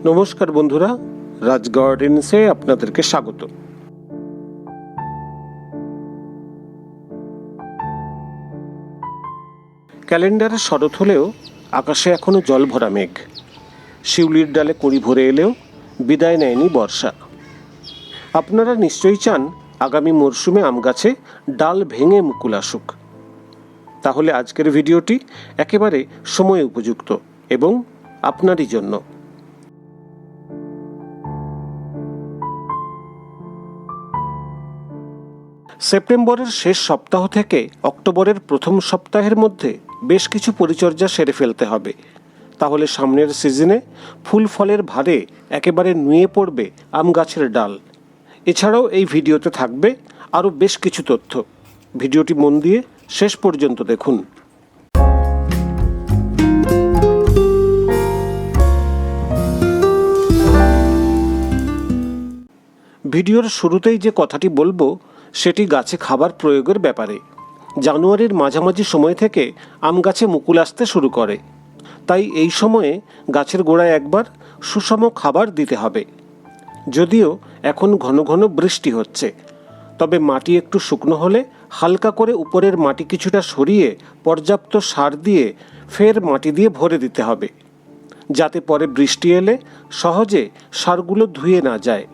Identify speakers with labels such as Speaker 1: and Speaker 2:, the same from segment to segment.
Speaker 1: নমস্কার বন্ধুরা, রাজ গার্ডেন্সে আপনাদেরকে স্বাগত। ক্যালেন্ডারে শরৎ হলেও আকাশে এখনো জল ভরা মেঘ। শিউলির ডালে কড়ি ভরে এলেও বিদায় নেয়নি বর্ষা। আপনারা নিশ্চয়ই চান আগামী মরশুমে আম গাছে ডাল ভেঙে মুকুল আসুক। তাহলে আজকের ভিডিওটি একেবারে সময় উপযুক্ত এবং আপনারই জন্য। সেপ্টেম্বরের শেষ সপ্তাহ থেকে অক্টোবরের প্রথম সপ্তাহের মধ্যে বেশ কিছু পরিচর্যা সেরে ফেলতে হবে। তাহলে সামনের সিজনে ফুল ফলের ভারে একেবারে নুয়ে পড়বে আম গাছের ডাল। এছাড়াও এই ভিডিওতে থাকবে আরও বেশ কিছু তথ্য। ভিডিওটি মন দিয়ে শেষ পর্যন্ত দেখুন। ভিডিওর শুরুতেই যে কথাটি বলবো সেটি গাছে খাবার প্রয়োগের ব্যাপারে। জানুয়ারির মাঝামাঝি সময় থেকে আম গাছে মুকুল আসতে শুরু করে, তাই এই সময়ে গাছের গোড়ায় একবার সুষম খাবার দিতে হবে। যদিও এখন ঘন ঘন বৃষ্টি হচ্ছে, তবে মাটি একটু শুকনো হলে হালকা করে উপরের মাটি কিছুটা সরিয়ে পর্যাপ্ত সার দিয়ে ফের মাটি দিয়ে ভরে দিতে হবে, যাতে পরে বৃষ্টি এলে সহজে সারগুলো ধুয়ে না যায়।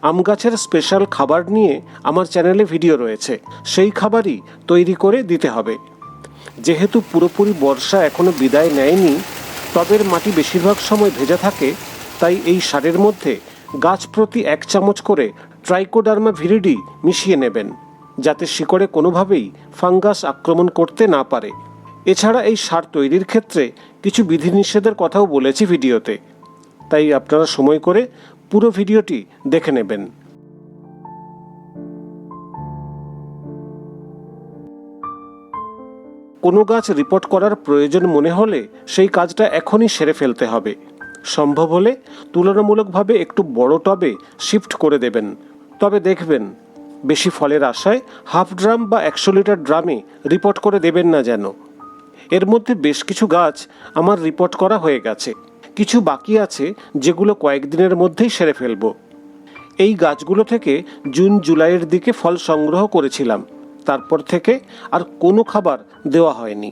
Speaker 1: আম গাছের স্পেশাল খাবার নিয়ে আমার চ্যানেলে ভিডিও রয়েছে, সেই খাবারই তৈরি করে দিতে হবে। যেহেতু পুরোপুরি বর্ষা এখনও বিদায় নেয়নি, টবের মাটি বেশিরভাগ সময় ভেজা থাকে, তাই এই সারের মধ্যে গাছ প্রতি 1 চামচ করে ট্রাইকোডার্মা ভিরিডি মিশিয়ে নেবেন, যাতে শিকড়ে কোনোভাবেই ফাঙ্গাস আক্রমণ করতে না পারে। এছাড়া এই সার তৈরির ক্ষেত্রে কিছু বিধিনিষেধের কথাও বলেছি ভিডিওতে, তাই আপনারা সময় করে পুরো ভিডিওটি দেখে নেবেন। কোনো গাছ রিপোর্ট করার প্রয়োজন মনে হলে সেই কাজটা এখনই সেরে ফেলতে হবে। সম্ভব হলে তুলনামূলকভাবে একটু বড় টবে শিফট করে দেবেন। তবে দেখবেন বেশি ফলের আশায় হাফ ড্রাম বা 100 লিটার ড্রামে রিপোর্ট করে দেবেন না যেন। এর মধ্যে বেশ কিছু গাছ আমার রিপোর্ট করা হয়ে গেছে, কিছু বাকি আছে যেগুলো কয়েকদিনের মধ্যেই সেরে ফেলব। এই গাছগুলো থেকে জুন জুলাইয়ের দিকে ফল সংগ্রহ করেছিলাম, তারপর থেকে আর কোনো খাবার দেওয়া হয়নি।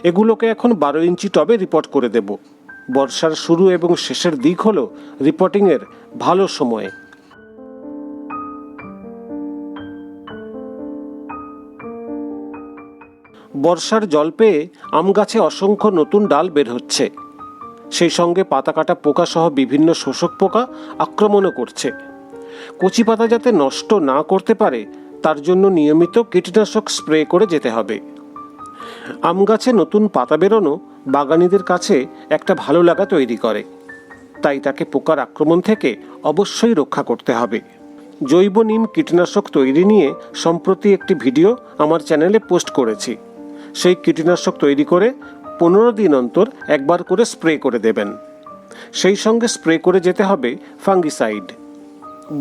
Speaker 1: এগুলোকে এখন 12 ইঞ্চি টবে রিপোর্ট করে দেব। বর্ষার শুরু এবং শেষের দিক হলো রিপোর্টিংয়ের ভালো সময়। বর্ষার জল পেয়ে আম গাছে অসংখ্য নতুন ডাল বের হচ্ছে, সেই সঙ্গে পাতা কাটা পোকা সহ বিভিন্ন শোষক পোকা আক্রমণও করছে। কচি পাতা যাতে নষ্ট না করতে পারে তার জন্য নিয়মিত কীটনাশক স্প্রে করে যেতে হবে। আম গাছে নতুন পাতা বেরোনো বাগানীদের কাছে একটা ভালো লাগা তৈরি করে, তাই তাকে পোকার আক্রমণ থেকে অবশ্যই রক্ষা করতে হবে। জৈব নিম কীটনাশক তৈরি নিয়ে সম্প্রতি একটি ভিডিও আমার চ্যানেলে পোস্ট করেছি। সেই কীটনাশক তৈরি করে 15 দিন অন্তর একবার করে স্প্রে করে দেবেন। সেই সঙ্গে স্প্রে করে যেতে হবে ফাঙ্গিসাইড।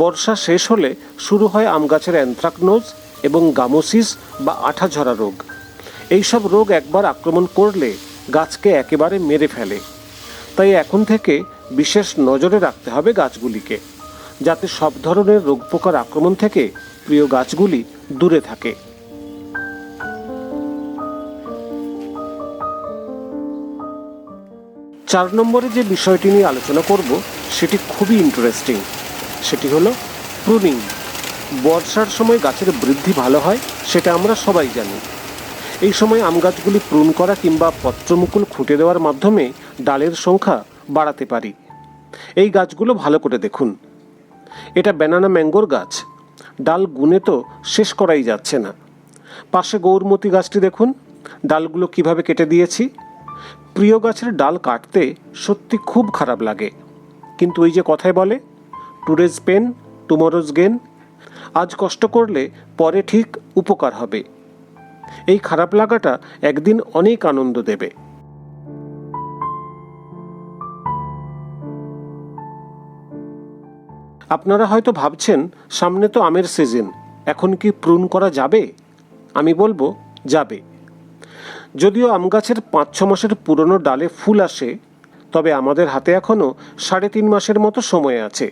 Speaker 1: বর্ষা শেষ হলে শুরু হয় আম গাছের অ্যানথ্রাকনোজ এবং গামোসিস বা আঠা ঝরা রোগ। এইসব রোগ একবার আক্রমণ করলে গাছকে একেবারে মেরে ফেলে, তাই এখন থেকে বিশেষ নজরে রাখতে হবে গাছগুলিকে, যাতে সব ধরনের রোগ পোকার আক্রমণ থেকে প্রিয় গাছগুলি দূরে থাকে। চার নম্বরে যে বিষয়টি নিয়ে আলোচনা করব সেটি খুবই ইন্টারেস্টিং। সেটি হলো প্রুনিং। বর্ষার সময় গাছের বৃদ্ধি ভালো হয়, সেটা আমরা সবাই জানি। এই সময় আম গাছগুলি প্রুন করা কিংবা পত্রমুকুল খুঁটে দেওয়ার মাধ্যমে ডালের সংখ্যা বাড়াতে পারি। এই গাছগুলো ভালো করে দেখুন। এটা ব্যানানা ম্যাঙ্গোর গাছ। ডাল গুনে তো শেষ করাই যাচ্ছে না। পাশে গৌরমতি গাছটি দেখুন, ডালগুলো কিভাবে কেটে দিয়েছি। প্রিয় গাছের ডাল কাটতে সত্যি খুব খারাপ লাগে, কিন্তু ওই যে কথায় বলে টুডেজ পেন টুমরোজ গেন। আজ কষ্ট করলে পরে ঠিক উপকার হবে। এই খারাপ লাগাটা একদিন অনেক আনন্দ দেবে। আপনারা হয়তো ভাবছেন সামনে তো আমের সিজন, এখন কি প্রুন করা যাবে? আমি বলবো যাবে। যদিও আম গাছের 5-6 মাসের পুরনো ডালে ফুল আসে, তবে আমাদের হাতে এখনও 3.5 মাসের মতো সময় আছে।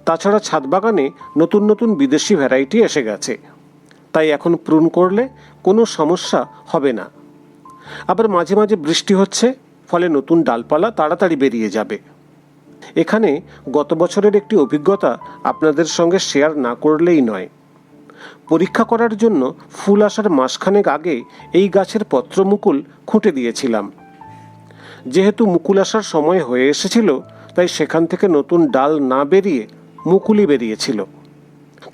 Speaker 1: তাছাড়া ছাদ বাগানে নতুন নতুন বিদেশি ভ্যারাইটি এসে গেছে, তাই এখন প্রুন করলে কোনো সমস্যা হবে না। আবার মাঝে মাঝে বৃষ্টি হচ্ছে, ফলে নতুন ডালপালা তাড়াতাড়ি বেরিয়ে যাবে। এখানে গত বছরের একটি অভিজ্ঞতা আপনাদের সঙ্গে শেয়ার না করলেই নয়। পরীক্ষা করার জন্য ফুল আসার মাসখানেক আগে এই গাছের পত্রমুকুল খুঁটে দিয়েছিলাম। যেহেতু মুকুল আসার সময় হয়ে এসেছিল, তাই সেখান থেকে নতুন ডাল না বেরিয়ে মুকুলই বেরিয়েছিল।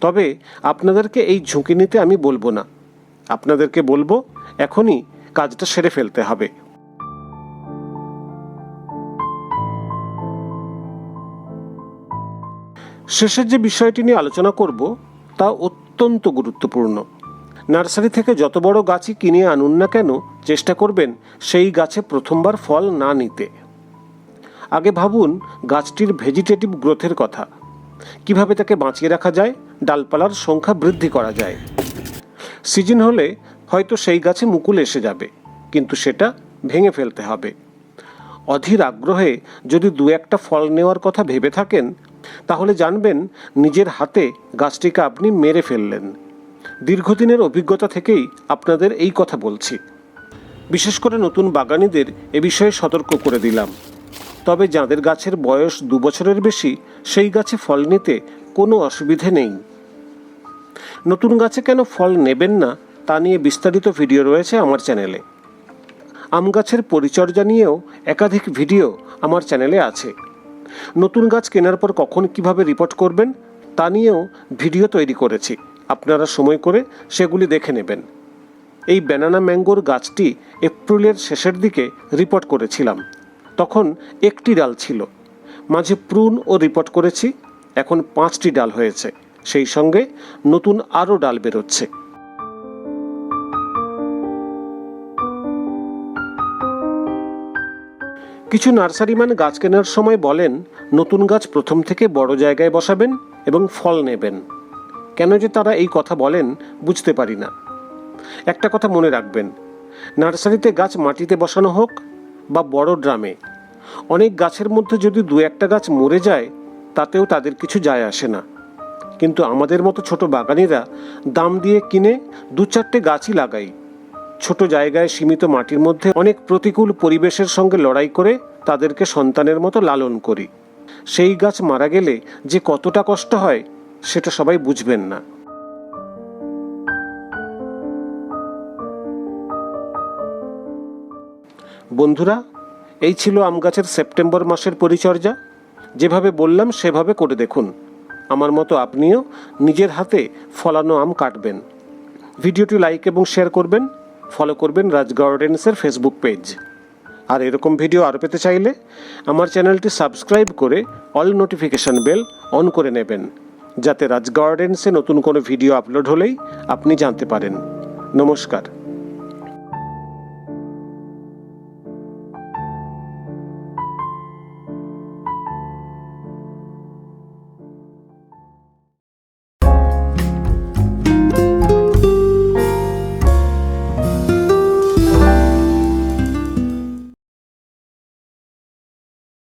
Speaker 1: তবে আপনাদেরকে এই ঝুঁকি নিতে আমি বলবো না, আপনাদেরকে বলবো এখনই কাজটা সেরে ফেলতে হবে। শেষের যে বিষয়টি নিয়ে আলোচনা করব তা অত্যন্ত গুরুত্বপূর্ণ। নার্সারি থেকে যত বড় গাছই কিনে আনুন না কেন, চেষ্টা করবেন সেই গাছে প্রথমবার ফল না নিতে। আগে ভাবুন গাছটির ভেজিটেটিভ গ্রোথের কথা, কিভাবে তাকে বাঁচিয়ে রাখা যায়, ডালপালার সংখ্যা বৃদ্ধি করা যায়। সিজন হলে হয়তো সেই গাছে মুকুল এসে যাবে, কিন্তু সেটা ভেঙে ফেলতে হবে। অধীর আগ্রহে যদি 2-1টা ফল নেওয়ার কথা ভেবে থাকেন, তাহলে জানবেন নিজের হাতে গাছটিকে আপনি মেরে ফেললেন। দীর্ঘদিনের অভিজ্ঞতা থেকেই আপনাদের এই কথা বলছি। বিশেষ করে নতুন বাগানীদের এ বিষয়ে সতর্ক করে দিলাম। তবে যাদের গাছের বয়স 2 বছরের বেশি, সেই গাছে ফল নিতে কোনো অসুবিধে নেই। নতুন গাছে কেন ফল নেবেন না তা নিয়ে বিস্তারিত ভিডিও রয়েছে আমার চ্যানেলে। আম গাছের পরিচর্যা নিয়েও একাধিক ভিডিও আমার চ্যানেলে আছে। নতুন গাছ কেনার পর কখন কিভাবে রিপোর্ট করবেন তা নিয়েও ভিডিও তৈরি করেছি, আপনারা সময় করে সেগুলি দেখে নেবেন। এই ব্যানানা ম্যাঙ্গোর গাছটি এপ্রিলের শেষের দিকে রিপোর্ট করেছিলাম, তখন 1টি ডাল ছিল। মাঝে প্রুন ও রিপোর্ট করেছি, এখন 5টি ডাল হয়েছে, সেই সঙ্গে নতুন আরও ডাল বেরোচ্ছে। কিছু নার্সারিম্যান গাছ কেনার সময় বলেন নতুন গাছ প্রথম থেকে বড় জায়গায় বসাবেন এবং ফল নেবেন। কেন যে তারা এই কথা বলেন বুঝতে পারি না। একটা কথা মনে রাখবেন, নার্সারিতে গাছ মাটিতে বসানো হোক বা বড় ড্রামে, অনেক গাছের মধ্যে যদি 2-1টা গাছ মরে যায় তাতেও তাদের কিছু যায় আসে না। কিন্তু আমাদের মতো ছোট বাগানিরা দাম দিয়ে কিনে 2-4টে গাছই লাগাই। ছোট জায়গায় সীমিত মাটির মধ্যে অনেক প্রতিকূল পরিবেশের সঙ্গে লড়াই করে তাদেরকে সন্তানের মতো লালন করি। সেই গাছ মারা গেলে যে কতটা কষ্ট হয় সেটা সবাই বুঝবেন না। বন্ধুরা, এই ছিল আম গাছের সেপ্টেম্বর মাসের পরিচর্যা। যেভাবে বললাম সেভাবে করে দেখুন, আমার মতো আপনিও নিজের হাতে ফলানো আম কাটবেন। ভিডিওটি লাইক এবং শেয়ার করবেন, ফলো করবেন রাজ গার্ডেন্সের ফেসবুক পেজ। আর এরকম ভিডিও আরও পেতে চাইলে আমার চ্যানেলটি সাবস্ক্রাইব করে অল নোটিফিকেশান বেল অন করে নেবেন, যাতে রাজ গার্ডেন্সে নতুন কোনো ভিডিও আপলোড হলেই আপনি জানতে পারেন। নমস্কার।